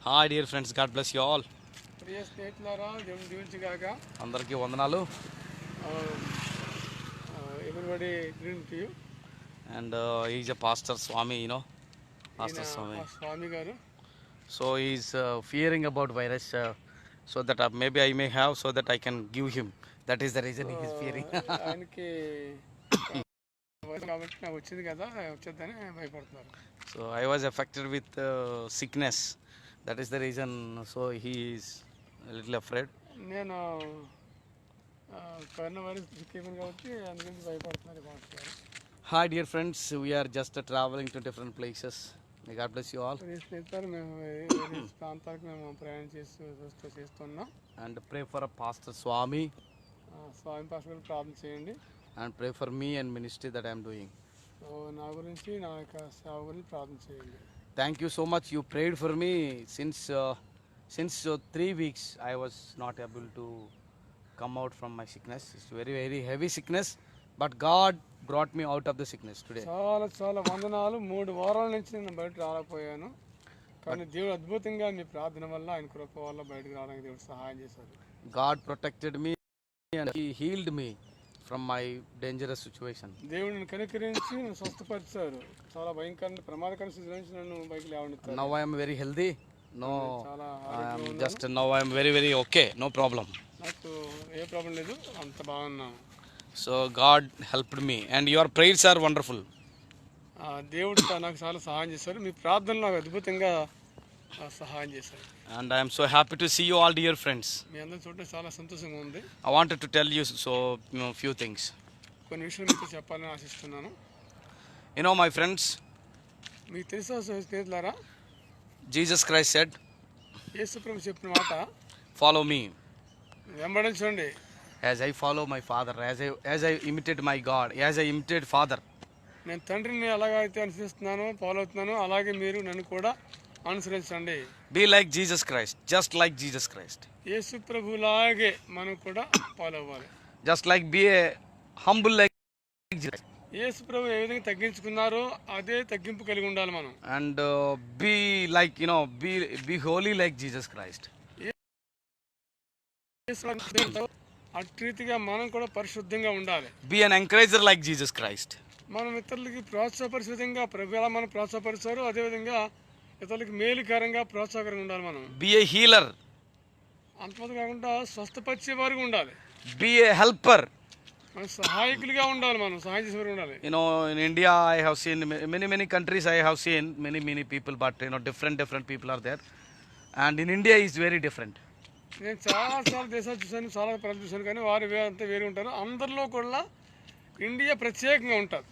Hi dear friends, God bless you all. ప్రియ స్నేహితులారా, దేవుని దీవించుగాక. అందరికీ వందనాలు. Everybody green to you. And he's a pastor Swami, Pastor ఈయన Swami. మా స్వామి గారు. So he's fearing about virus, so that maybe I may have, so that I can give him. That is the reason he is fearing. ఆయనకి కాబట్టి నాకు వచ్చింది కదా, వచ్చేద్దని భయపడుతున్నారు. So I was affected with sickness. That is the reason. So he is a little afraid. నేను corona virus చిక్కిపోయింది కాబట్టి అందుకని భయపడుతున్నారు పాస్టర్ గారు. Hi dear friends, we are just traveling to different places. May God bless you all. ప్రియ స్నేహితులు, మేము వేరే ప్రాంతాలకు మేము ప్రయాణం చేస్తున్నాం. And pray for a Pastor Swami. Swami pastor garu ప్రార్థన చేయండి. And pray for me and ministry that I am doing. So నా గురించి, నా యొక్క సేవ గురించి ప్రార్థన చేయండి. Thank you so much. You prayed for me since 3 weeks. I was not able to come out from my sickness. It's very, very heavy sickness. But God brought me out of the sickness today. చాలా చాలా వందనాలు. 3 వారాల నుంచి నేను బయట రాలేకపోయాను. కానీ దేవుడు అద్భుతంగా మీ ప్రార్థన వల్ల, ఆయన కృప వల్ల బయటకు రావడానికి దేవుడు సహాయం చేశారు. God protected me and He healed me from my dangerous situation. దేవుడు నన్ను కనికరించి నన్ను స్వస్థపరిచారు. చాలా భయంకరమైన ప్రమాదకర స్థితి నుంచి నన్ను బయటకు లేవనెత్తారు. Now I am very healthy. No, చాలా I am just now I am very, very okay. No problem. నాకు ఏ ప్రాబ్లం లేదు, అంత బాగున్నాను. So God helped me and your prayers are wonderful. దేవుడు నాకు చాలా సహాయం చేశారు. మీ ప్రార్థనలు నాకు అద్భుతంగా సహాయం చేశారు. And I am so happy to see you all, dear friends. మీ అందరిని చూడటం చాలా సంతోషంగా ఉంది. I wanted to tell you few things. కొన్ని విషయాలు మీతో చెప్పాలని ఆశిస్తున్నాను. My friends, మీకు తెలుసా స్నేహితులారా, Jesus Christ said, యేసు ప్రభు చెప్పిన మాట, follow me వెంబడించండి, as I follow my father, as I imitate my God, as I imitate father. నేను తండ్రిని ఎలాగైతే అనుసరిస్తున్నానో, ఫాలో అవుతున్నానో, అలాగే మీరు నన్ను కూడా అనుసరించండి. Be like Jesus Christ, just like Jesus Christ. యేసు ప్రభులాగే మనం కూడా ఫాలో అవ్వాలి. Just like be a humble like Jesus. యేసు ప్రభు ఏ విధంగా తగ్గించుకున్నారో అదే తగ్గింపు కలిగి ఉండాలి మనం. And be like, be holy like Jesus Christ. అటు రీతిగా మనం కూడా పరిశుద్ధంగా ఉండాలి. Be an encourager like Jesus Christ. మనం ఇతరులకి ప్రోత్సాహపరిచే విధంగా ప్రభు ఎలా మనం ప్రోత్సాహపరిచారో అదేవిధంగా ఇతరులకి మేలుకరంగా ప్రోత్సాహకరంగా ఉండాలి మనం. Be a healer. అంతమంది కాకుండా స్వస్థపరిచే వారికి ఉండాలి. Be a helper. మనం సహాయకులుగా ఉండాలి, మనం సహాయం చేసే వారికి ఉండాలి. In India I have seen many countries, I have seen many people, but different people are there. And in India is very different. నేను చాలా దేశాలు చూశాను, చాలా ప్రజలు చూశాను, కానీ వారు అంతా వేరే ఉంటారు. అందరిలో కూడా ఇండియా ప్రత్యేకంగా ఉంటారు.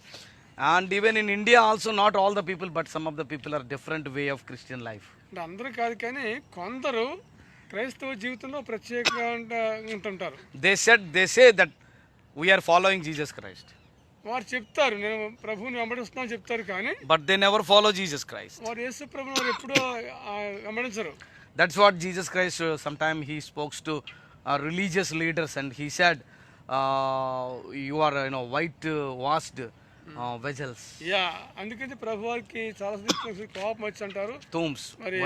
And even in India also, not all the people, but some of the people are different way of Christian life. అంటే అందరూ కాదు, కానీ కొందరు క్రైస్తవ జీవితంలో ప్రత్యేకంగా ఉంటుంటారు. They say that we are following Jesus Christ. వారు చెప్తారు, నేను ప్రభువుని వెంబడిస్తున్నాను చెప్తారు, కానీ But they never follow Jesus Christ. వారు యేసు ప్రభువుని వారు ఎప్పుడూ వెంబడించరు. That's what Jesus Christ, sometime he spoke to religious leaders and he said, you are white washed vessels. Yeah, అందుకని ప్రభు వారికి చాలా కోపం వచ్చి అంటారు, Tombs, మరి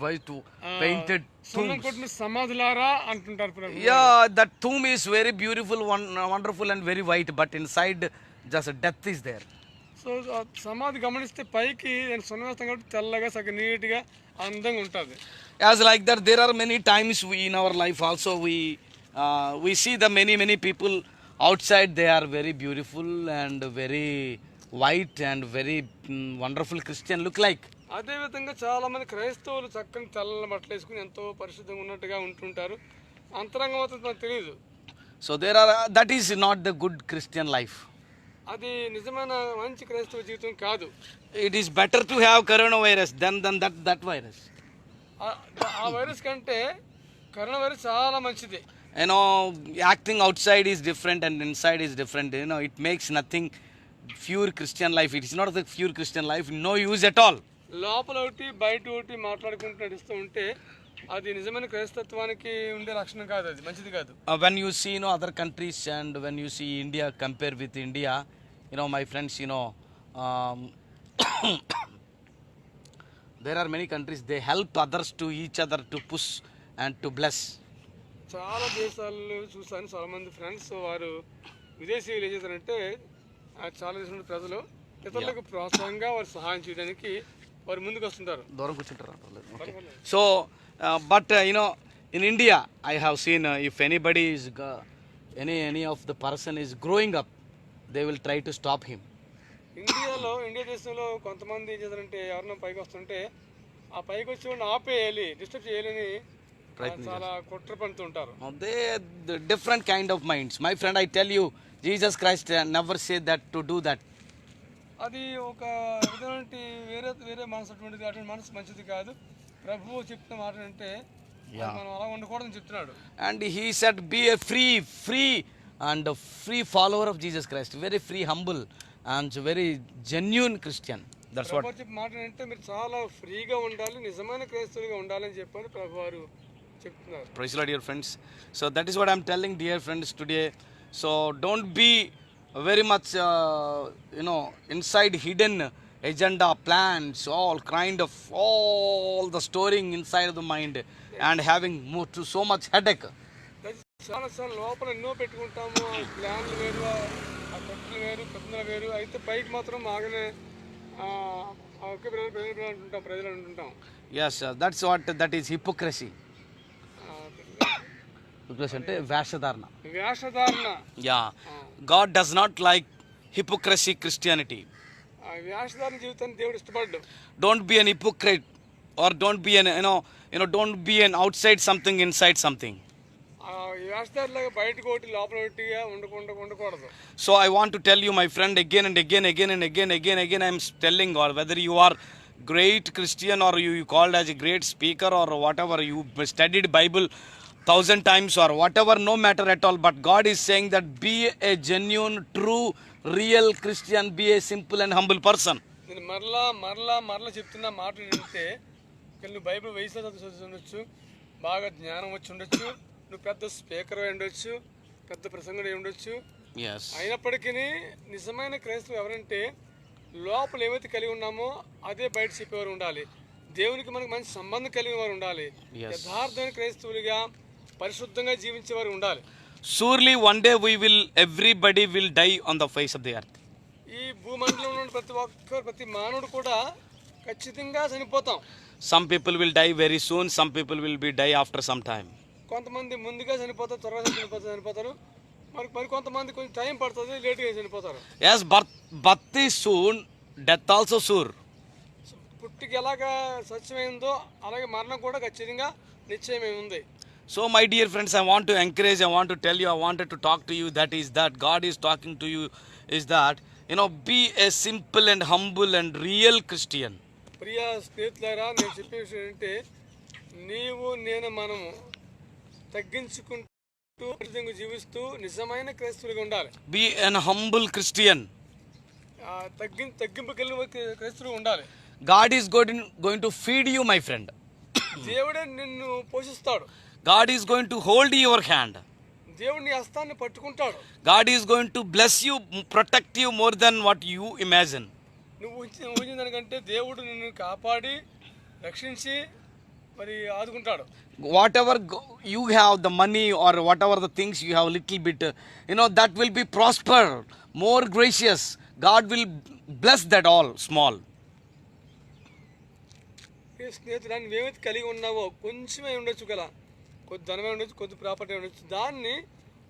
white painted సున్నం tombs. కొట్టిన సమాధులారా అంటుంటారు ప్రభు. Yeah, that tomb is very beautiful, wonderful and very white, but inside just death is there. So సమాధి గమనిస్తే పైకి సున్నం వేస్తాం కాబట్టి తెల్లగా సగం నీట్గా అందంగా ఉంటుంది. As like that, there are many times in our life also we see the many people outside, they are very beautiful and very white and very wonderful Christian look like. అదేవిధంగా చాలా మంది క్రైస్తవులు చక్కని తెల్ల బట్టలు వేసుకుని ఎంతో పరిశుద్ధంగా ఉన్నట్టుగా ఉంటుంటారు. అంతరంగం మాత్రం మనకు తెలియదు. So that is not the good Christian life. అది నిజమైన మంచి క్రైస్తవ జీవితం కాదు. It is better to have coronavirus than that virus. ఆ వైరస్ కంటే కరోనా వైరస్ చాలా మంచిది. Acting outside is different and inside is different. It makes nothing pure Christian life. It is not the pure Christian life. No use at all. లోపల ఒకటి బయట ఒకటి మాట్లాడుకుంటూ నడుస్తూ ఉంటే అది నిజమైన క్రైస్తత్వానికి ఉండే లక్షణం కాదు, అది మంచిది కాదు. When you see other countries and when you see India, compare with India, my friends, There are many countries, they help others to each other to push and to bless. చాలా దేశాల్లో చూసాను, చాలా మంది ఫ్రెండ్స్ వారు విదేశీయులు ఏం చేస్తారంటే చాలా దేశంలో ప్రజలు ఇతరులకు ప్రోత్సాహంగా వారు సహాయం చేయడానికి వారు ముందుకు వస్తుంటారు. దూరం కూర్చుంటారు. So, but in India, I have seen if anybody is any of the person is growing up, they will try to stop him. India దేశంలో కొంతమంది ఏం చేస్తారంటే ఎవరైనా పైకి వస్తుంటే ఆ పైకి వచ్చి వాడిని ఆపేయాలి, డిస్టర్బ్ చేయాలని చాలా కుట్ర పడుతుంటారు. They the different kind of minds. My friend, I tell you, Jesus Christ never said that to do that. అది ఒక విధమైన వేరే మనసు అటువంటిది, అటువంటి మనసు మంచిది కాదు. ప్రభువు చెప్తున్న మాట అంటే మనం అలా ఉండకూడదని చెప్తున్నాడు. And he said, be a free follower of Jesus Christ, very free, humble and very genuine Christian. That's what. ప్రభు చెప్పిన మాట అంటే మీరు చాలా ఫ్రీగా ఉండాలి, నిజమైన క్రైస్తవులుగా ఉండాలని చెప్పని ప్రభు వారు చెప్తున్నారు. Praise the Lord, dear friends. So that is what I'm telling, dear friends, today. So don't be very much inside hidden agenda, plans, all the storing inside of the mind and having so much headache. చాలా లోపల ఎన్నో పెట్టుకుంటాము, ఆ ప్లాన్లు వేరు, ఆ కట్టులు వేరు, కథలు వేరు, అయితే పైకి మాత్రం ఆగనే ఒకే ప్రజలు అంటుంటాం. Yes, that is hypocrisy. అంటే వేషధారణ. Yeah, God does not like hypocrisy Christianity. వేషధారణ జీవితాన్ని దేవుడు ఇష్టపడ్డు. Don't be an hypocrite, or don't be an don't be an outside something inside something. వేషధారులాగా బయటకు ఒకటి లోపల ఒకటిగా ఉండకూడదు. So I want to tell you, my friend, again and again I am telling, or whether you are great Christian or you called as a great speaker or whatever, you studied Bible 1,000 times or whatever, no matter at all, but God is saying that be a genuine, true, real Christian, be a simple and humble person. నేను మరలా చెప్తున్న మాట ఏంటంటే, నువ్వు Bible వయసులో చదువుతుండొచ్చు, బాగా జ్ఞానం వచ్చి ఉండొచ్చు, నువ్వు పెద్ద స్పీకర్ అయి ఉండొచ్చు, పెద్ద ప్రసంగుడు అయి ఉండొచ్చు. అయినప్పటికీ నిజమైన క్రైస్తవులు ఎవరంటే లోపల ఏమైతే కలిగి ఉన్నామో అదే బయట చెప్పేవారు ఉండాలి. దేవునికి మనకు మంచి సంబంధం కలిగిన వారు ఉండాలి. యథార్థమైన క్రైస్తవులుగా పరిశుద్ధంగా జీవించేవారు ఉండాలి. Surely one day everybody will die on the face of the earth. ఈ భూమండలంలో ప్రతి మానవుడు కూడా ఖచ్చితంగా చనిపోతాం. Some people will die very soon, some people will die after some time. కొంతమంది ముందుగా చనిపోతారు, త్వరగా చనిపోతారు. మరి కొంతమంది కొంచెం టైం పడుతుంది, లేట్గా చనిపోతారు. Yes, birth is soon, death also sure. పుట్టికి ఎలాగా సత్యమైందో అలాగే మరణం కూడా ఖచ్చితంగా నిశ్చయమై ఉంది. So my dear friends, I want to encourage, I want to tell you, I wanted to talk to you, that God is talking to you, is that, be a simple and humble and real Christian. ప్రియ స్నేహితులారా, నేను చెప్పే విషయం ఏంటంటే, నీవు నేను మనము తగ్గించుకుంటూ జీవిస్తూ నిజమైన క్రైస్తవులుగా ఉండాలి. Be an humble Christian. తగ్గింపు కలిగిన క్రైస్తవులుగా ఉండాలి. God is going to feed you, my friend. దేవుడే నిన్ను పోషిస్తాడు. God is going to hold your hand. దేవుడు నీ హస్తాన్ని పట్టుకుంటాడు. God is going to bless you, protect you more than what you imagine. నువ్వు ఊహించిన దానికంటే దేవుడు నిన్ను కాపాడి రక్షించి మరి ఆదుకుంటాడు. Whatever you have, the money or whatever the things you have, little bit, that will be prosper, more gracious. God will bless that all small. స్నేహితుడా, నువ్వేమైతే కలిగి ఉన్నావో కొంచెమే ఉండొచ్చు కదా, కొద్ది ధనమే ఉండొచ్చు, కొద్ది ప్రాపర్టీ ఉండొచ్చు, దాన్ని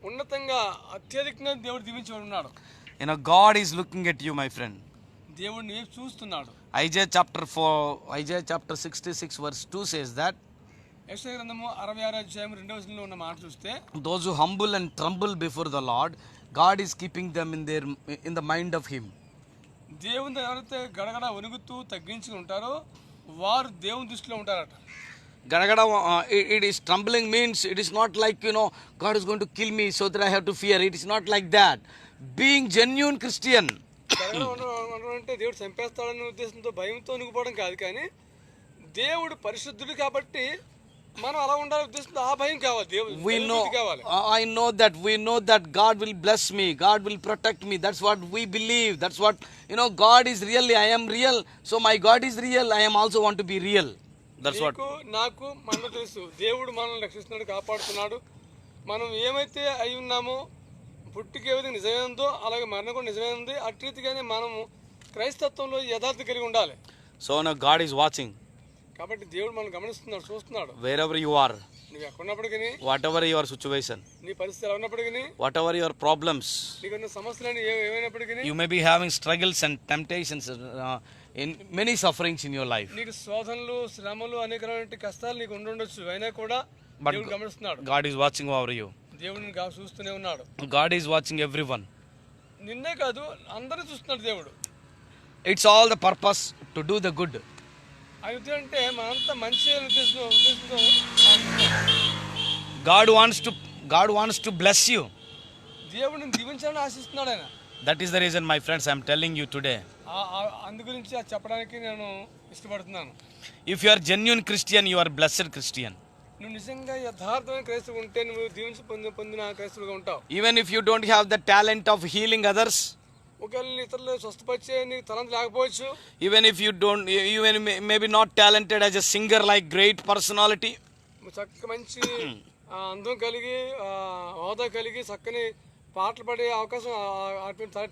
ఉన్నతంగా అత్యధికంగా దేవుడు దీవించి ఉన్నాడు. God is looking at you, my friend. దేవుడిని చూస్తున్నాడు. Isaiah chapter 66 verse 2 says that, యెషయా గ్రంథము 66 అధ్యాయం 2వ వచనంలో ఉన్న మాట చూస్తే, those who humble and tremble before the Lord, God is keeping them in the mind of him. దేవుని ఎవరైతే గడగడ వణుకుతూ తగ్గించుకుని ఉంటారో వారు దేవుని దృష్టిలో ఉంటారట. Gadagada, it is trembling means it is not like, God is going to kill me so that I have to fear. It is not like that. Being genuine Christian. అంటే దేవుడు చంపేస్తాడనే ఉద్దేశంతో భయంతో వణుకుపోవడం కాదు, కానీ దేవుడు పరిశుద్ధుడు కాబట్టి మనం అలా ఉండాలి ఉద్దేశంతో ఆ భయం కావాలి, దేవుడు We know, కావాలి. I know that God will bless me, God will protect me. That's what we believe. That's what, God is really, I am real. So my God is real. I am also want to be real. That's what. నీకు నాకు మనకు తెలుసు దేవుడు మనల్ని రక్షిస్తున్నాడు, కాపాడుతున్నాడు. మనం ఏమైతే అయి ఉన్నామో పుట్టికి ఏ విధంగా నిజమైందో అలాగే మరణం కూడా నిజమైంది. అటు రీతిగానే మనము క్రైస్తత్వంలో యథార్థ కలిగి ఉండాలి. So now God is watching. కాబట్టి దేవుడు మనం గమనిస్తున్నాడు, చూస్తున్నాడు. Wherever you are, నువ్వు ఎక్కడున్నప్పటికీ, whatever your situation, నీ పరిస్థితి ఎలా ఉన్నప్పటికీ, whatever your problems, నీకున్న సమస్యలని ఏమైనప్పటికీ, you may be having struggles and temptations, in many sufferings in your life. నీకు శోధనలు, శ్రమలు, అనేకమైన కష్టాలు నీకు ఉండొచ్చు. అయినా కూడా దేవుడు గమనిస్తున్నాడు. God is watching over you. దేవుడిని చూస్తూనే ఉన్నాడు. God is watching everyone. నిన్నే కాదు అందరిని చూస్తున్నాడు దేవుడు. It's all the purpose to do the good. అది అంటే మనంతా మంచి ఉద్దేశంతో God wants to bless you. దేవుడిని దీవించాలని ఆశిస్తున్నాడు ఆయన. That is the reason, my friends, I am telling you today. అందు గురించి చెప్పడానికి నేను ఇష్టపడుతున్నాను. If you are genuine Christian, you are blessed Christian. నువ్వు నిజంగా యథార్థమైన క్రైస్తవుడు ఉంటే నువ్వు దీవించి పొందిన క్రైస్తవుడుగా ఉంటావు. Even if you don't have the talent of healing others, ఒకవేళ ఇతరులు స్వస్థపరిచే నీకు తలంత లేకపోవచ్చు, even if you don't, even maybe not talented as a singer like great personality, చక్క మంచి అందం కలిగి హోదా కలిగి చక్కని పాటలు పాడే అవకాశం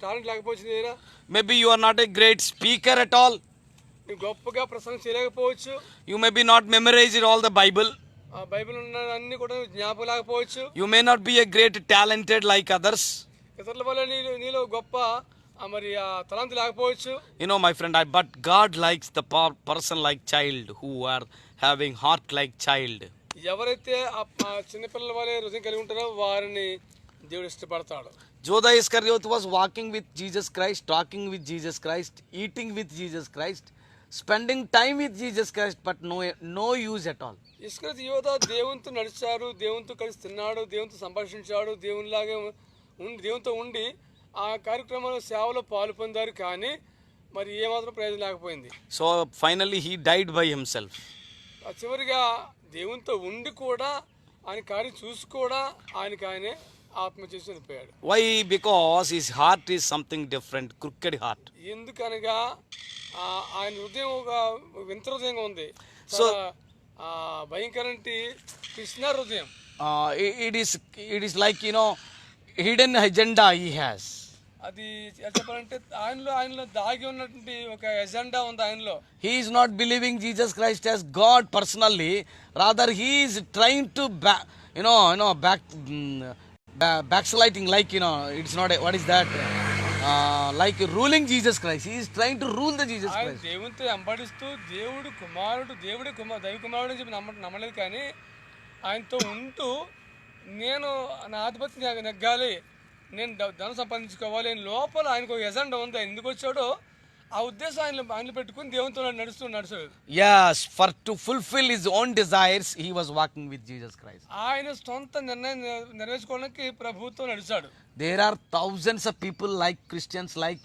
టాలెంట్ లేకపోవచ్చు, maybe you are not a great speaker at all, నువ్వు గొప్పగా ప్రసంగం చేయలేకపోవచ్చు, you may be not memorized all the Bible, Bible ఉన్న అన్ని కూడా జ్ఞాపకం లేకపోవచ్చు, you may not be a great talented like others. ఇతరుల వల్ల నీలో గొప్ప మరి తలంత లేకపోవచ్చు. My friend, but God likes the person like child who are having heart like child. ఎవరైతే చిన్నపిల్లల వల్లే హృదయం కలిగి ఉంటారో వారిని దేవుడు ఇష్టపడతాడు. Judas Iscariot was walking with Jesus Christ, talking with Jesus Christ, eating with Jesus Christ, spending time with Jesus Christ, but no use at all. ఇస్కరియోతు యోధా దేవునితో నడిచారు, దేవునితో కలిసి తిన్నాడు, దేవునితో సంభాషించాడు, దేవునిలాగే దేవునితో ఉండి ఆ కార్యక్రమంలో సేవలో పాలు పొందారు, కానీ మరి ఏమాత్రం ప్రయోజనం లేకపోయింది. So finally he died by himself. చివరిగా దేవునితో ఉండి కూడా ఆయన కార్యం చూసి కూడా ఆయనే ఆత్మహత్య చేసి చనిపోయాడు. Why? Because his heart is something different, crooked heart. ఎందుకనగా ఆయన హృదయం ఒక వింత హృదయంగా ఉంది. So భయంకరంటి కృష్ణ హృదయం. It is like hidden agenda he has. అది చెప్పాలంటే ఆయనలో దాగి ఉన్నటువంటి ఒక ఎజెండా ఉంది ఆయనలో. He is not believing Jesus Christ as God personally, rather he is trying to backsliding, like it's not what is that, like ruling Jesus Christ. He is trying to rule the Jesus Christ. దేవునితో వెంబడిస్తూ దేవుడి దైవ కుమారుడు అని చెప్పి నమ్మలేదు, కానీ ఆయనతో ఉంటూ నేను నా ఆధిపత్యం నెగ్గాలి, నేను ధనం సంపాదించుకోవాలి అని లోపల ఆయనకు ఒక ఎజెండా ఉంది. ఆయన ఎందుకు వచ్చాడో ఆ ఉద్దేశం ఆయనలో పెట్టుకుని దేవునితో నడుచాడు. Yes, for to fulfill his own desires, he was walking with Jesus Christ. ఆయన సొంత నిర్ణయం నెరవేర్చుకోవడానికి ప్రభువుతో నడిచాడు. There are thousands of people like Christians, like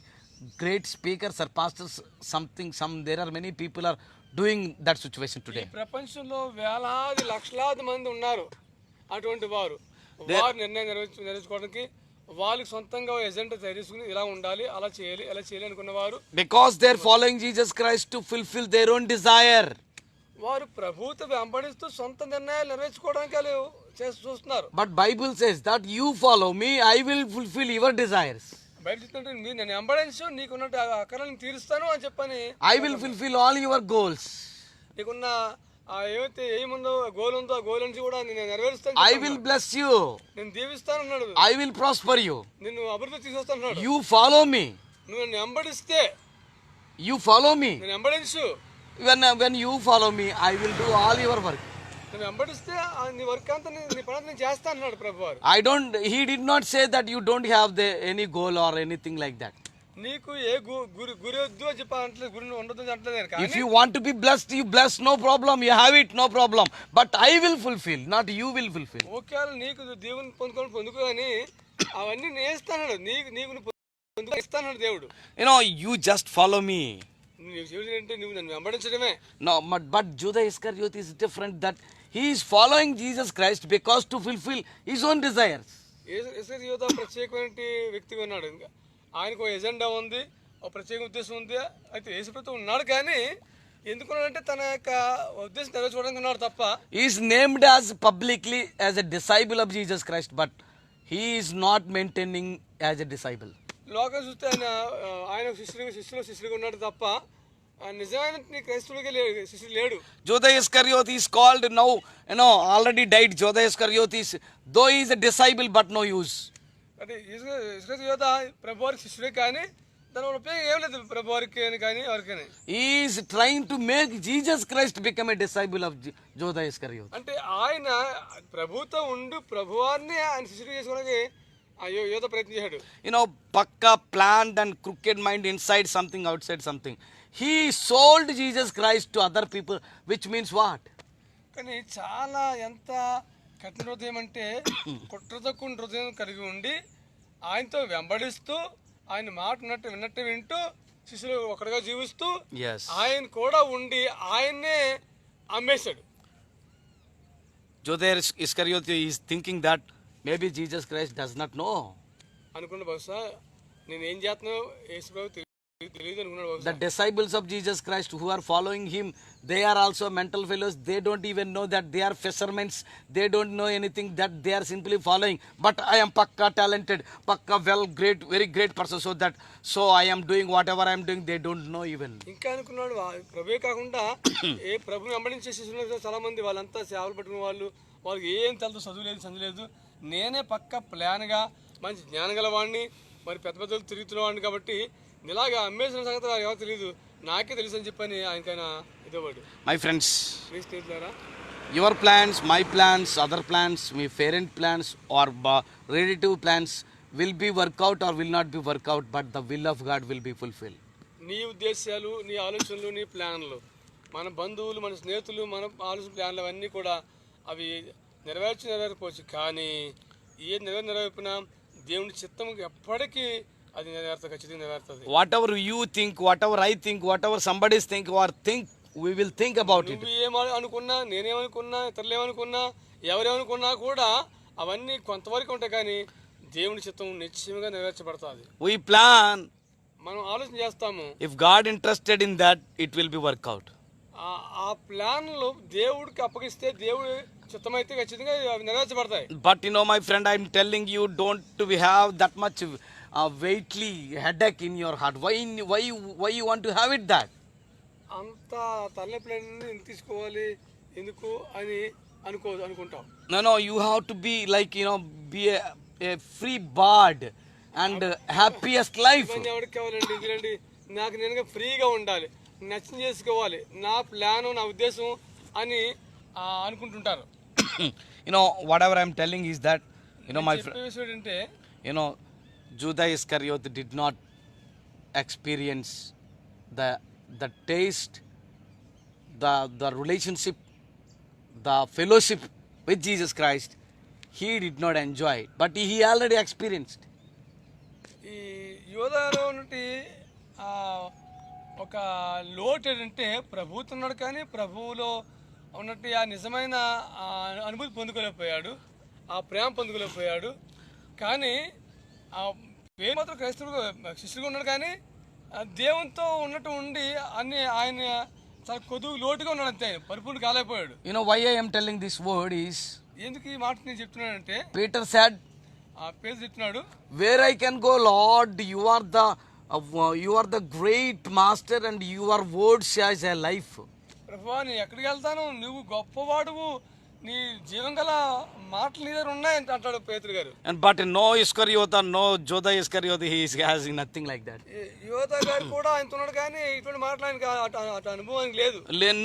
great speakers or pastors, there are many people are doing that situation today. ప్రపంచంలో వేలాది లక్షలాది మంది ఉన్నారు అటువంటి వారు నిర్ణయం నెరవేర్చుకోవడానికి వాళ్ళకి సొంతంగా ఎజెండా తయారు చేసుకుని ఇలా ఉండాలి, అలా చేయాలి అనుకున్నవారు. Because they are following Jesus Christ to fulfill their own desire. వారు ప్రభువుతో వెంబడిస్తూ సొంత నిర్ణయాలు నెరవేర్చుకోవడానికి చూస్తున్నారు. But Bible says that you follow me, I will fulfill your desires. Bible చెప్తుంటే మీరు నన్ను వెంబడించు, నీకున్న ఆకారాలను తీరుస్తాను అని చెప్పని. I will fulfill all your goals. నీకున్న ఏమైతే ఏముందో గోల్ ఉందో ఆ గోల్ నుంచి కూడా నేను నెరవేరుస్తాను. I will bless you. నేను దీవిస్తాను అన్నాడు. I will prosper you. నిన్ను అభివృద్ధి తీసుకొస్తాను అన్నాడు. You follow me. నువ్వు నన్ను వెంబడిస్తే. You follow me. నేను వెంబడించు. When you follow me, I will do all your work. నువ్వు వెంబడిస్తే నీ వర్క్ అంతా నీ పని నేను చేస్తాను అన్నాడు ప్రభువారు. He did not say that you don't have any goal or anything like that. నీకు ఏ గురి వద్దు అని చెప్పి గురి ఉండదు అంటలేదు. If you want to be blessed, you bless, no problem, you have it, no problem, but I will fulfill, not you will fulfill. ఒకవేళ నీకు దేవుని పొందుకో అని అవన్నీ నేను ఇస్తాను, నీకు ఇస్తాను దేవుడు. You just follow me. నువ్వు చేసేది ఏంటి? నువ్వు నన్ను వెంబడించడమే. No, but Judas Iscariot is different, that he is following Jesus Christ because to fulfill his own desires. యోధ ప్రత్యేకమైన వ్యక్తిగా ఉన్నాడు. ఇంకా ఆయనకు ఒక ఎజెండా ఉంది, ఒక ప్రత్యేక ఉద్దేశం ఉంది. అయితే యేసుప్రభువు ఉన్నాడు, కానీ ఎందుకున్నాడంటే తన యొక్క ఉద్దేశం నెరవేర్చుకోవడానికి ఉన్నాడు తప్ప. He is named as publicly as a disciple of Jesus Christ, but he is not maintaining as a disciple. లోకం చూస్తే ఆయన శిష్యులుగా ఉన్నాడు తప్ప నిజమైన క్రైస్తవుడిగా శిష్యుడు లేడు. Judas Iscariot is called now, already died. Judas Iscariot is, though he is a disciple, but no use. అంటే యోధ ప్రభు వారికి శిష్యుడే, కానీ దాని ఉపయోగం ఏం లేదు ప్రభు వారికి అని కానీ ఎవరికైనా. He is trying to make Jesus Christ become a disciple of Judas Iscariot. అంటే ఆయన ప్రభుతో ఉండు ప్రభువారిని ఆయన శిష్యుడు చేసుకోవడానికి యోధ ప్రయత్నం చేశాడు. Pakka planned and crooked mind, inside something, outside something. He sold Jesus Christ to other people, which means what? కానీ చాలా ఎంత కఠిన హృదయం అంటే కుట్రతక్కువ హృదయం కలిగి ఉండి ఆయనతో వెంబడిస్తూ ఆయన మాట విన్నట్టు వింటూ శిష్యులు ఒకటిగా జీవిస్తూ ఆయన కూడా ఉండి ఆయన్నే అమ్మేశాడు. Judas Iscariot is thinking that maybe Jesus Christ does not know. అనుకున్న బహుశా నేను ఏం చేస్తున్నావు యేసుప్రభు తెలియదు అనుకున్నాడు. The disciples of Jesus Christ who are following him, they are also mental fellows. They don't even know that they are fishermen. They don't know anything, that they are simply following. But I am pakka talented, pakka well, great, very great person. So I am doing whatever I am doing. They don't know even. ఇంకా అనుకున్నాడు ప్రభువే కాకుండా ఏ ప్రభుని వెంబడించే శిష్యులు చాలా మంది, వాళ్ళంతా సేవలు పట్టుకున్న వాళ్ళకి ఏం తెలుసు, చదువు లేదు. నేనే పక్క ప్లాన్గా మంచి జ్ఞానం గలవాడిని, మరి పెద్ద పెద్దలు తిరుగుతున్నవాడిని, కాబట్టి ఇలాగా అమ్మేసిన సంగతి ఎవరు తెలియదు, నాకే తెలుసు అని చెప్పని ఆయనకైనా ఇదవ్వడు. మై ఫ్రెండ్స్, మీ స్నేహితులారా, your plans, my plans, other plans, my parent plans or relative plans will be work out or will not be work out, but the will of God will be fulfilled. నీ ఉద్దేశాలు, నీ ఆలోచనలు, నీ ప్లాన్లు, మన బంధువులు, మన స్నేహితులు, మన ఆలోచన ప్లాన్లు అవన్నీ కూడా అవి నెరవేర్చకపోవచ్చు, కానీ ఏ నెరవేర్పినా దేవుని చిత్తం ఎప్పటికీ అది ఖచ్చితంగా నెరవేరుతుంది. Whatever you think, whatever I think, whatever somebody think or think, we will think about it. నువ్వు ఏమనుకున్నా, నేనేమనుకున్నా, ఇతరులు ఏమనుకున్నా, ఎవరేమనుకున్నా కూడా అవన్నీ కొంతవరకు ఉంటాయి, కానీ దేవుని చిత్తం నిశ్చయంగా నెరవేర్చబడుతుంది. We plan. మనం ఆలోచన చేస్తాము. If God interested in that, it will be work out. ఆ ప్లాన్లు దేవుడికి అప్పగిస్తే దేవుడి చిత్తమైతే ఖచ్చితంగా నెరవేర్చబడతాయి. But my friend, I am telling you, don't we have that much weightly headache in your heart. Why you want to have it that? అంత తలనొప్పులన్నీ తీసుకోవాలి ఎందుకు అని అనుకుంటాం. No, you have to be like, be a free bird and happiest life. ఇవన్నీ ఎవరికి కావాలండి? ఇదిలండి, నాకు నేనుగా ఫ్రీగా ఉండాలి, నచ్చిన చేసుకోవాలి, నా ప్లాన్, నా ఉద్దేశం అని అనుకుంటుంటారు. Whatever I am telling is that, my friend, అంటే Judas Iscariot did not experience the taste, the relationship, the fellowship with Jesus Christ. He did not enjoy it, but he already experienced. ఈ యోధాలో నుండి ఒక లోటు ఏంటంటే ప్రభువుతో ఉన్నాడు, కానీ ప్రభువులో ఉన్నట్టు ఆ నిజమైన అనుభూతి పొందుకోలేకపోయాడు, ఆ ప్రేమ పొందుకోలేకపోయాడు. కానీ పేరు మాత్రం క్రైస్తవుడు శిష్యుడుగా ఉన్నాడు, కానీ దేవునితో ఉన్నట్టు ఉండి అన్ని ఆయన చాలా కొద్దిగా లోటుగా ఉన్నాడు, అంతే, పరిపూర్ణ కాలేకపోయాడు. Why I am telling this word is, ఎందుకు ఈ మాట నేను చెప్తున్నానంటే, Peter said, పేరు చెప్తున్నాడు, where I can go, Lord, you are the great master and your word says a life. ప్రభువా, నేను ఎక్కడికి వెళ్తాను, నువ్వు గొప్పవాడువు, నీ జీవం గల మాటలు నీ దగ్గర ఉన్నాయంట అంటాడు పేతురు గారు. But no Iscariot, no Judas Iscariot, he has nothing like that. యోధా గారు కూడా ఆయన ఉన్నాడు, కానీ ఇటువంటి మాటలు ఆయనకి అటు అనుభవం లేదు.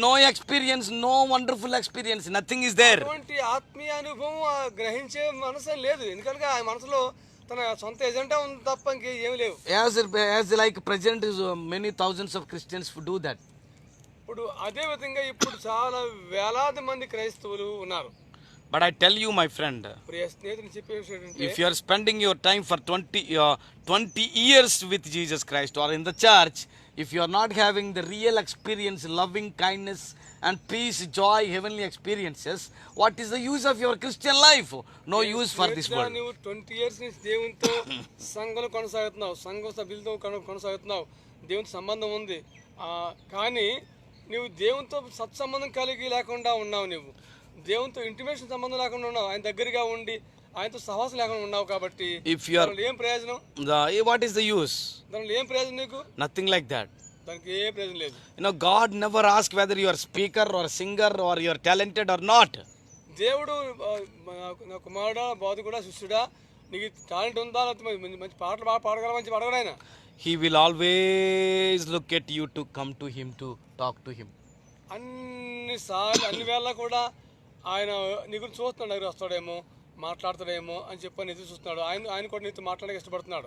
No experience, no wonderful experience, nothing is there. అటువంటి ఆత్మీయ అనుభవం గ్రహించే మనసు లేదు, ఎందుకంటే ఆయన మనసులో తన సొంత ఎజెండా ఉంది తప్ప ఇంకేం లేవు. As like present many thousands of Christians do that. ఇప్పుడు అదే విధంగా ఇప్పుడు చాలా వేలాది మంది క్రైస్తవులు ఉన్నారు. But I tell you, my friend, ప్రియ స్నేహితుని చెప్పే విషయం ఏంటంటే, if you are spending your time for 20 years with Jesus Christ or in the church, if you are not having the real experience, loving kindness and peace, joy, heavenly experiences, what is the use of your Christian life? No use for this స్నేహితుడా, world. నువ్వు 20 years నుంచి దేవునితో సంఘంలో కొనసాగుతున్నావు, సంఘ సభ్యులతో కొనసాగుతున్నావు, దేవునితో సంబంధం ఉంది. కానీ నువ్వు దేవునితో సత్సంబంధం కలిగి లేకుండా ఉన్నావు. నువ్వు దేవునితో ఇంటిమేషన్ సంబంధం లేకుండా ఉన్నావు. ఆయన దగ్గరగా ఉండి ఆయనతో సహవాసం లేకుండా ఉన్నావు. కాబట్టి If you are, దానిలో ఏం ప్రయోజనం? what is the use? దానిలో ఏం ప్రయోజనం నీకు? Nothing like that. దానికి ఏ ప్రయోజనం లేదు. God never asks whether you are speaker or singer or you are talented or not. దేవుడు నా కుమారుడా, బోధకుడా, శిష్యుడా, నీకు టాలెంట్ ఉందా, మంచి పాటలు బాగా పాడగల, మంచి పాడగలడు ఆయన. He will always look at you to come to him, to talk to him. అన్నిసార్లు అన్ని వేళ కూడా ఆయన నీ గురించి చూస్తున్నాడు. దగ్గర వస్తాడేమో, మాట్లాడతాడేమో అని చెప్పని ఎదురు చూస్తున్నాడు. ఆయన కూడా నీతో మాట్లాడడానికి ఇష్టపడుతున్నాడు.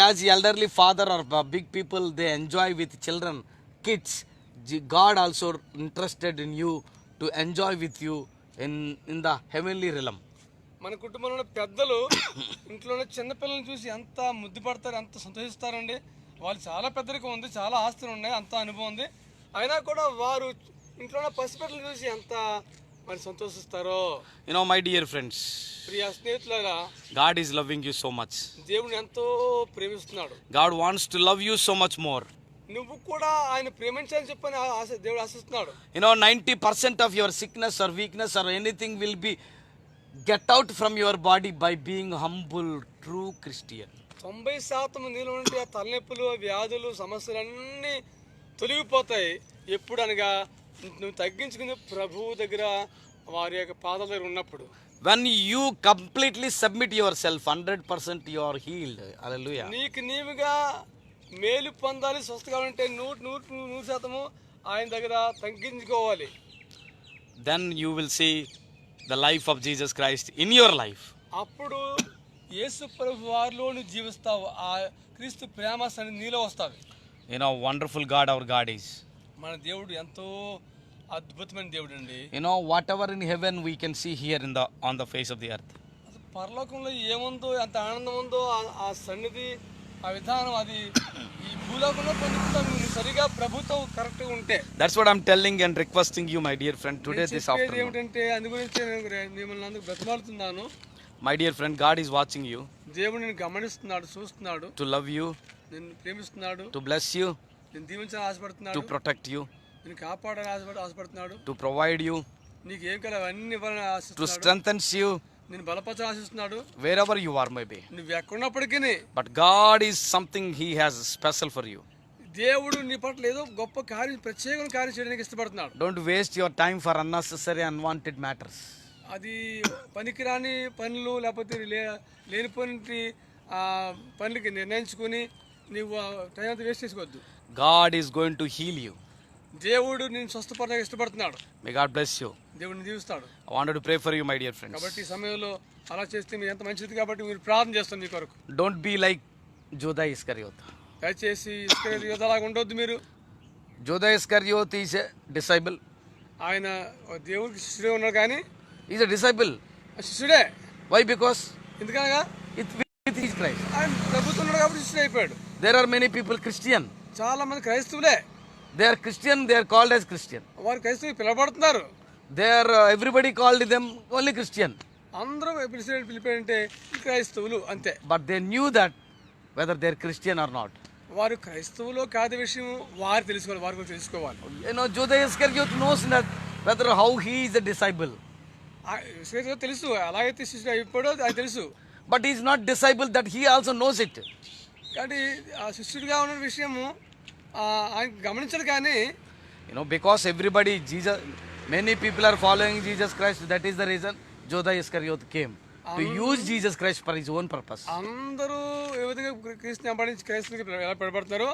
As elderly father or big people, they enjoy with children, kids. God also interested in you to enjoy with you in the heavenly realm. మన కుటుంబంలో పెద్దలు ఇంట్లోనే చిన్నపిల్లల్ని చూసి ఎంత ముద్దు పడతారు, ఎంత సంతోషిస్తారండి. వాళ్ళు చాలా పెద్దరికం ఉంది, చాలా ఆస్తులు ఉన్నాయి, అంత అనుభవం ఉంది. అయినా కూడా వారు ఇంట్లో పసిపిల్లలు చూసి ఎంత మరి సంతోషిస్తారో. My dear friends, ప్రియ స్నేహితులారా, God is loving you so much. దేవుని ఎంతో ప్రేమిస్తున్నాడు. God wants to love you so much more. నువ్వు కూడా ఆయన ప్రేమించాలని చెప్పని దేవుడు ఆశిస్తున్నాడు. 90% of your sickness or weakness or anything will be get out from your body by being humble, true Christian. 90% నీలో ఉంటే ఆ తలనొప్పులు, వ్యాధులు, సమస్యలన్నీ తొలగిపోతాయి. ఎప్పుడు అనగా నువ్వు తగ్గించుకుని ప్రభువు దగ్గర, వారి యొక్క పాదాల దగ్గర ఉన్నప్పుడు. When you completely submit yourself, 100% you are healed. Hallelujah. నీకు నీవుగా మేలు పొందాలి, స్వస్థ కావాలంటే 100% ఆయన దగ్గర తగ్గించుకోవాలి. Then you will see the life of Jesus Christ in your life. అప్పుడు యేసు ప్రభు వారిలో నువ్వు జీవిస్తావు. ఆ క్రీస్తు ప్రేమ సన్నిధి నీలో వస్తావు. Wonderful God our God is. మన దేవుడు ఎంతో అద్భుతమైన దేవుడు అండి. Whatever in heaven we can see here on the face of the earth. పరలోకంలో ఏముందో, ఎంత ఆనందం ఉందో, ఆ సన్నిధి, ఆ విధానం అది ఈ భూలోకంలో పొందుకుంటాం. నువ్వు సరిగా ప్రభుత్వం కరెక్ట్గా ఉంటే. That's what I'm telling and requesting you, my dear friend, today this afternoon. ఏమిటంటే అందు గురించి నేను మిమ్మల్ని అందుకు బ్రతిమాలుతున్నాను. My dear friend, God is watching you. దేవుడు నిన్ను గమనిస్తున్నాడు, చూస్తున్నాడు, to love you, నిన్ను ప్రేమిస్తున్నాడు, to bless you, నిన్ను దీవించాలని ఆశపడుతున్నాడు, to protect you, నిన్ను కాపాడాలని ఆశపడుతున్నాడు, to provide you, నీకు ఏం కావాలి అవన్నీ ఇవ్వాలని to ఆశిస్తున్నాడు, strengthen you, నిన్ను బలపరచాలని ఆశిస్తున్నాడు, wherever you are maybe. నువ్వు ఎక్కడున్నప్పటికీ. But God is something He has special for you. దేవుడు నీ పట్ల ఏదో గొప్ప కార్యం, ప్రత్యేకమైన కార్యం చేయడానికి ఇష్టపడుతున్నాడు. Don't waste your time for unnecessary unwanted matters. అది పనికిరాని పనులు, లేకపోతే లేనిపోయిన పనులకి నిర్ణయించుకుని నువ్వు టైం అంతా వేస్ట్ చేసుకోవద్దు. God is going to heal you. దేవుడు నేను స్వస్థపడడానికి ఇష్టపడుతున్నాడు. May God bless you. దేవుడిని దీవిస్తాడు. I wanted to pray for you, my dear friends. కాబట్టి ఈ సమయంలో అలా చేస్తే మీరు ఎంత మంచిది, కాబట్టి మీరు ప్రార్థన చేస్తాం మీ కొరకు. Don't be like Judas Iscariot. దయచేసి యోధలాగా ఉండొద్దు మీరు. Judas Iscariot is a disciple. ఆయన దేవుడికి శిష్యుడే ఉన్నాడు, కానీ He is a disciple. శిష్యుడే. Why? Because ఎందుకనగా with his Christ. ఆయన ప్రభుత్వం ఉన్నాడు కాబట్టి శిష్యుడు అయిపోయాడు. There are many people Christian. చాలా మంది క్రైస్తవులే. They are Christian. They are called as Christian. వారు క్రైస్తవులు పిలవబడుతున్నారు. They are everybody called them only Christian. అందరూ పిలిపారంటే క్రైస్తవులు అంతే. But they knew that whether they are Christian or not. వారు క్రైస్తవులో కాదు విషయం వారు తెలుసుకోవాలి, వారు కూడా తెలుసుకోవాలి. Judas Iscariot knows that whether how he is a disciple. తెలుసు, అలాగైతే శిష్యుడు అయిపోయాడో అది తెలుసు. But he is not disciple, that he also knows it. కానీ ఆ శిష్యుడిగా ఉన్న విషయము ఆయన గమనించాడు. కానీ because everybody, many people are following Jesus Christ. That is the reason Judas Iscariot came to use Jesus Christ for his own purpose. అందరూ ఏ విధంగా క్రీస్తుని వెంబడించి క్రైస్తవునికి ఎలా పెడబడతారో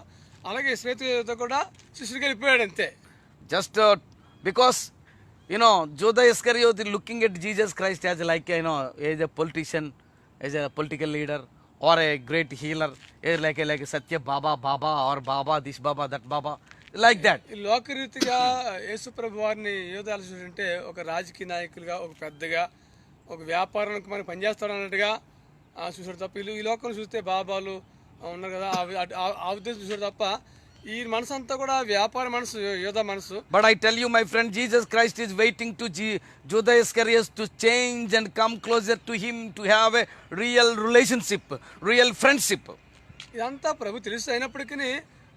అలాగే శ్వేత కూడా శిష్యుడికి వెళ్ళిపోయాడు అంతే. Just because Judas Iscariot is looking at Jesus Christ as like as a politician, as a political leader, or a great healer, like Satya Baba or Baba, this Baba, that Baba. like that. ఈ లోకరీతిగా యేసు ప్రభు వారిని యోధాలు చూడంటే ఒక రాజకీయ నాయకులుగా, ఒక పెద్దగా, ఒక వ్యాపారానికి మనం పనిచేస్తాడు అన్నట్టుగా చూసాడు తప్ప ఈ లోకం చూస్తే బాబాలు ఉన్నారు కదా, ఆ ఉద్దేశం చూసాడు తప్ప ఈ మనసు అంతా కూడా వ్యాపార మనసు, యోధా మనసు. But I tell you, my friend, Jesus Christ is waiting to Judas Iscariot to change and come closer to him, to have a real relationship, real friendship. ఇదంతా ప్రభు తెలుసు అయినప్పటికీ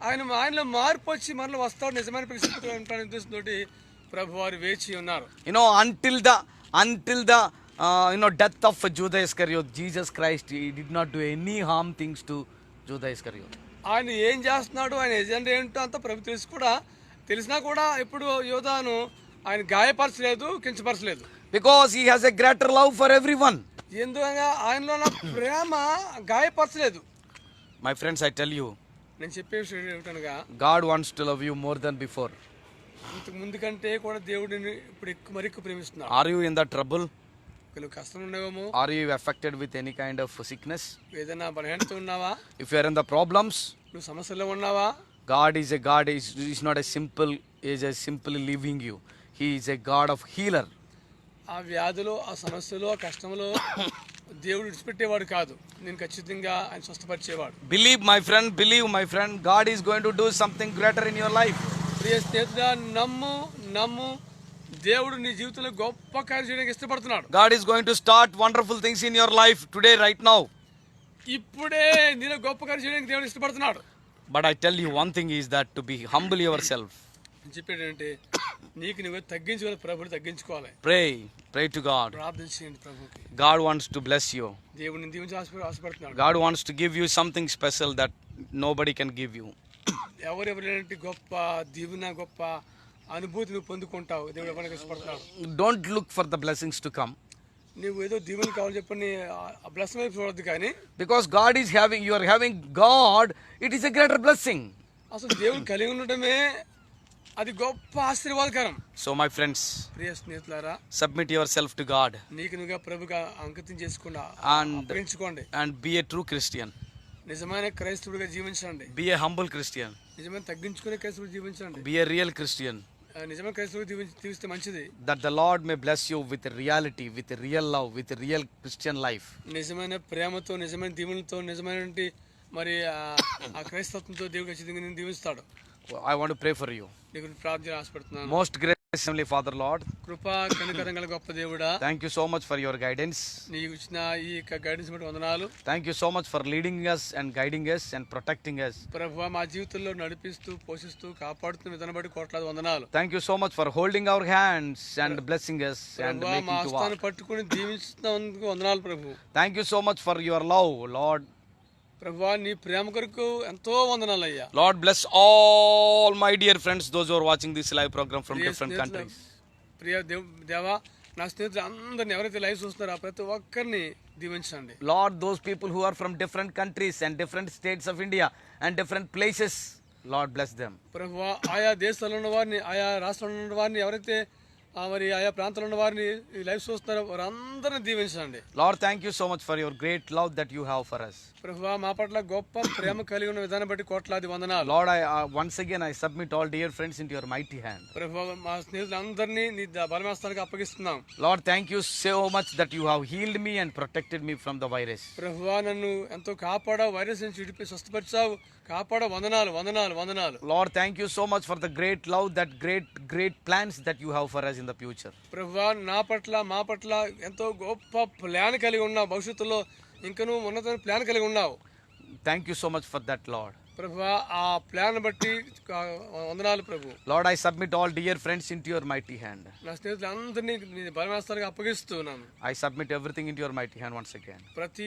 ఆయనలో మార్పు వచ్చి మనలో వస్తాడు, నిజమైన పరిస్థితులు ఉంటాడనే ఉద్దేశంతో ప్రభు వారు వేచి ఉన్నారు. Until the death of Judas Iscariot, Jesus Christ, he did not do any harm things to Judas Iscariot. ఆయన ఏం చేస్తున్నాడు, ఆయన ఎజెండా ఏంటో అంతా ప్రభు తెలిసినా కూడా ఇప్పుడు యోధాను ఆయన గాయపరచలేదు, కించపరచలేదు. Because he has a greater love for everyone. ఎందుకనగా ఆయనలో ఉన్న ప్రేమ గాయపరచలేదు. My friends, I tell you, నేను చెప్పే విషయం ఏమిటనగా God wants to love you more than before. ఇంతకు ముందు కంటే కూడా దేవుడిని ఇప్పుడు మరిక్కు ప్రేమిస్తున్నాడు. Are you in the trouble? కష్టం ఉండేవేమో. Are you affected with any kind of sickness? ఏదైనా బలహీనత ఉన్నావా? If you are in the problems, నువ్వు సమస్యలో ఉన్నావా? God is not a simple, is a simply leaving you. He is a God of healer. ఆ వ్యాధులు, ఆ సమస్యలు, ఆ కష్టంలో దేవుడు విడిచిపెట్టేవాడు కాదు, నేను ఖచ్చితంగా ఆయన స్వస్థపరిచేవాడు. Believe my friend, God is going to do something greater in your life. ప్రియ స్నేహితుడా, నమ్ము దేవుడు నీ జీవితంలో గొప్ప కార్యం చేయడానికి ఇష్టపడుతున్నాడు. God is going to start wonderful things in your life today, right now. ఇప్పుడే నీలో గొప్ప కార్యం చేయడానికి దేవుడు ఇష్టపడుతున్నాడు. But I tell you one thing is that to be humble yourself. చెప్పేటంటే నీకు నువ్వే తగ్గించుకోవాలి, ప్రభుని తగ్గించుకోవాలి. Pray to God. ప్రార్థన చేయండి ప్రభుకి. God wants to bless you. దేవుడిని దీవించి ఆశపడుతున్నాడు. God wants to give you something special that nobody can give you. ఎవరెవరైనా గొప్ప దీవెన, గొప్ప అనుభూతి నువ్వు పొందుకుంటావు. దేవుడు ఎవరికి ఇష్టపడుతున్నాడు. Don't look for the blessings to come. నువ్వు ఏదో దీవెన కావాలని చెప్పని ఆ బ్లెస్సింగ్ వైపు చూడొద్దు. కానీ Because you are having God, it is a greater blessing. అసలు దేవుడు కలిగి ఉండటమే అది గొప్ప ఆశీర్వాదకరం. So my friends, ప్రియ స్నేహితులారా, submit yourself to God నీకు నువ్వుగా ప్రభుగా అంకితం చేసుకుండా అప్పగించుకోండి. and be a true Christian. నిజమైన క్రైస్తవుడిగా జీవించండి. Be a humble Christian. నిజమైన తగ్గించుకునే క్రైస్తవుడు జీవించండి. Be a real Christian. నిజమైన క్రైస్తవుడు జీవిస్తే మంచిది. That the Lord may bless you with reality, with real love, with real Christian life. నిజమైన ప్రేమతో, నిజమైన దీవెనలతో, నిజమైన మరి ఆ క్రైస్తవంతో దేవుడు ఖచ్చితంగా నేను దీవిస్తాడు. I want to pray for you. నీకు ప్రార్థన ఆశపడుతున్నాను. Most gracious Heavenly Father, Lord, కృపా కనికరం గల గొప్ప దేవుడా, thank you so much for your guidance. నీకు ఇచ్చిన ఈ గైడెన్స్ బట్టి వందనాలు. Thank you so much for leading us and guiding us and protecting us. ప్రభువా, మా జీవితంలో నడిపిస్తూ, పోషిస్తూ, కాపాడుతున్న విధానం బట్టి కోట్లాది వందనాలు. Thank you so much for holding our hands and blessing us and ప్రభువా, making మా to హస్తాన్ని walk. పట్టుకుని దీవిస్తున్నందుకు వందనాలు ప్రభు. Thank you so much for your love, Lord. ప్రభువా, నీ ప్రేమ కొరకు ఎంతో వందనాలు అయ్యా. Lord, bless all my dear friends, those who are watching this live program from different countries. ప్రియ దేవా, నా స్నేహితులు అందరిని ఎవరైతే లైవ్ చూస్తున్నారో ప్రతి ఒక్కరిని దీవించండి. Lord, those people who are from different countries and different states of India and different places, Lord, bless them. ప్రభువా, ఆయా దేశాల్లో ఉన్న వారిని, ఆయా రాష్ట్రంలో ఉన్న వారిని, ఎవరైతే మరి ఆయా ప్రాంతాల్లో ఉన్న వారిని ఈ లైవ్ చూస్తున్నారో వారందరిని దీవించండి. Lord, thank you so much for your great love that you have for us. ప్రభువా, మా పట్ల గొప్ప ప్రేమ కలిగి ఉన్న విధానం బట్టి కోట్లాది వందనాలు. Lord, once again I submit all dear friends into your mighty hand. ప్రభువా, మా స్నేహితులందరినీ నీ బలమస్తానికి అప్పగిస్తున్నాం. Lord, thank you so much that you have healed me and protected me from the virus. ప్రభువా, నన్ను ఎంతో కాపాడావు, వైరస్ నుంచి విడిపి స్వస్థపరిచావు, కాపాడ వందనాలు వందనాలు వందనాలు. Lord, thank you so much for the great love, that great plans that you have for us in the future. ప్రభువా, నా పట్ల, మా పట్ల ఎంతో గొప్ప ప్లాన్ కలిగి ఉన్నావు. భవిష్యత్తులో ఇంకా నువ్వు ఉన్నతమైన ప్లాన్ కలిగి ఉన్నావు. Thank you so much for that, Lord. ప్రభువా, ఆ ప్లాన్ బట్టి వందనాలు ప్రభు. Lord, I submit all dear friends into your mighty hand. నా స్నేహితులందరినీ నీ బలమస్తానికి అప్పగిస్తున్నాను. I submit everything into your mighty hand once again. ప్రతి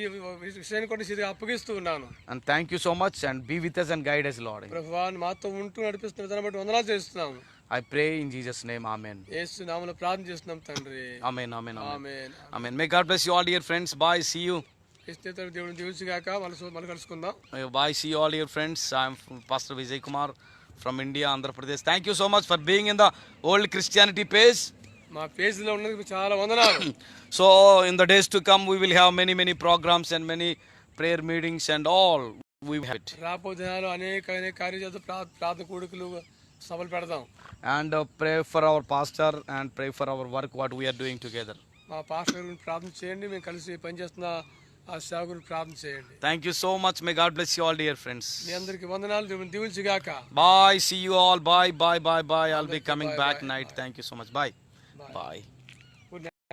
విషయాన్ని కూడా నీకు అప్పగిస్తూ ఉన్నాను. And thank you so much and be with us and guide us, Lord. ప్రభువా, మాతో ఉంటూ నడిపిస్తున్న విధానం బట్టి వందనాలు చేస్తున్నాము. I pray in Jesus' name, Amen. యేసు నామములో ప్రార్థన చేస్తున్నాం తండ్రి. Amen, amen, amen. Amen. Amen. May God bless you all, dear friends. Bye. See you. స్నేహితులు దేవుని దీవించుగాక. మళ్ళీ కలుసుకుందాం. Bye. See you all, dear friends. I'm Pastor Vijay Kumar from India, Andhra Pradesh. Thank you so much for being in the old Christianity page. మా పేజీలో ఉన్నందుకు చాలా వందనాలు. So in the days to come, we will have many programs and many prayer meetings and all. We have it. రాబో దినాలు అనేక కార్యాలు, ప్రార్థన కూడికలు, సభలు పెడదాం. and pray for our pastor and pray for our work what we are doing together. మా pastor గురించి ప్రార్థన చేయండి. మేము కలిసి పనిచేస్తున్న ఆ సేవ గురించి ప్రార్థన చేయండి. Thank you so much. May God bless you all, dear friends. మీ అందరికి వందనాలు. దేవుని దీవించుగాక. Bye. See you all. Bye. I'll be coming Bye, back bye, night. bye. Thank you so much. Bye. Bye. Bye.